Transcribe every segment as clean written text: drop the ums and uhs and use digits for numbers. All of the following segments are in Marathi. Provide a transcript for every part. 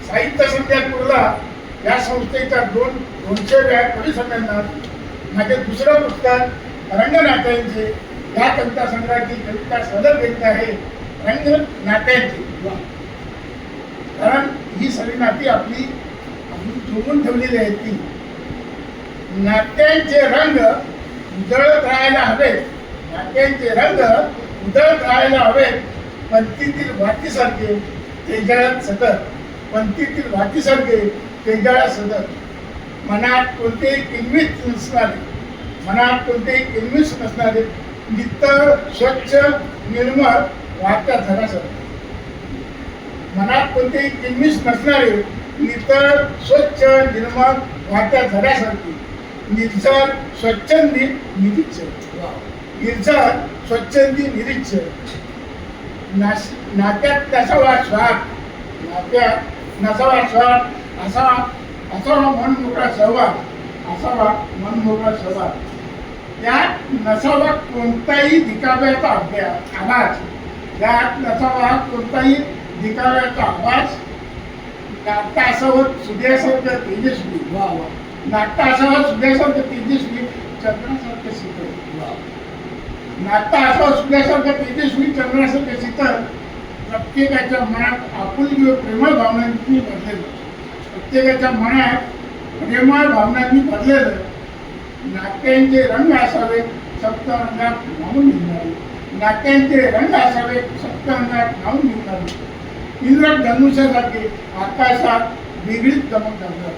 साहित्य संध्यापूरला या संस्थेच्या 200व्या परिसंमेलनात माझे दुसरं पुस्तक रंगनाट्यांचे या कविता संग्रहाची कविता सादर करीत आहे. रंगनाट्यांची, कारण ही सगळी नाती आपली जोडून ठेवलेली आहेत. ती नाट्यांचे रंग उजळत राहायला हवेत, नाट्यांचे रंग उजळत राहायला हवेत. पंथीतील वातीसारखे तेजाळत सतत, पंथीतील वातीसारखे तेजाळत सतत. मनात कोणतेही किंचित नसणारे, मनात कोणतेही किंचित नसणारे नित्तर स्वच्छ निर्मळ वाहत्या झऱ्यासारखे. मनात कोणतेही किंचित नसणारे नित्तर स्वच्छ निर्मळ वाहत्या झऱ्यासारखे. निर्झर स्वच्छंदी निरीच्छ, निर्झर स्वच्छंदी निरीच्छ. नात्यात नसावा स्वाद, नात्यात नसावा स्वाद, असावा मनमोकळा सहवाग, असावा मनमोकळा सहवाग. त्यात नसावा कोणताही दिखाव्याचा आवाज, त्यात नसावा कोणताही दिखाव्याचा आवाज. नाट्य असावं सूर्यासारखं तेजस्वी, नाट्य असावं सूर्यासारखं तेजस्वी, चंद्रासारखं शीतल. नाट्य असावं सूर्यासारखं तेजस्वी, चंद्रासारखं शीतल. प्रत्येकाच्या मनात आपुलकी व प्रेमळ भावनांनी भरलेलं, प्रत्येकाच्या मनात प्रेमळ भावनांनी भरलेलं. नाट्यांचे रंग असावे सप्तरंगात न्हाऊन निघणारे, नाट्यांचे रंग असावे सप्तरंगात न्हाऊन निघणारे. इंद्रधनुष्यासारखे आकाशात वेगळीच चमक धरतात,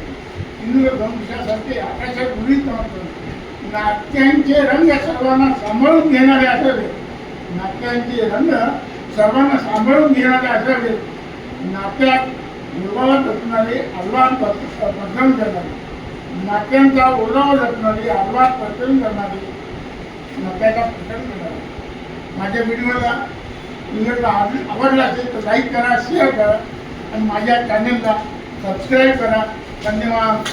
इंद्रधनुष्यासारखे आकाशात वेगळीच चमक धरतात. नाट्यांचे रंग सर्वांना सांभाळून घेणारे असावे, नाट्यांचे रंग सर्वांना सांभाळून घेणारे असावे. नाट्यात ओलावा जपणारे आल्हाद प्रसन्न करणारे, नाट्यांचा ओलावा जपणारे आल्हाद प्रसन्न करणारे, नाट्याचा प्रसन्न करणारे. माझ्या व्हिडिओला आवडला असेल तर लाईक करा, शेअर करा आणि माझ्या चॅनलला सबस्क्राईब करा. धन्यवाद.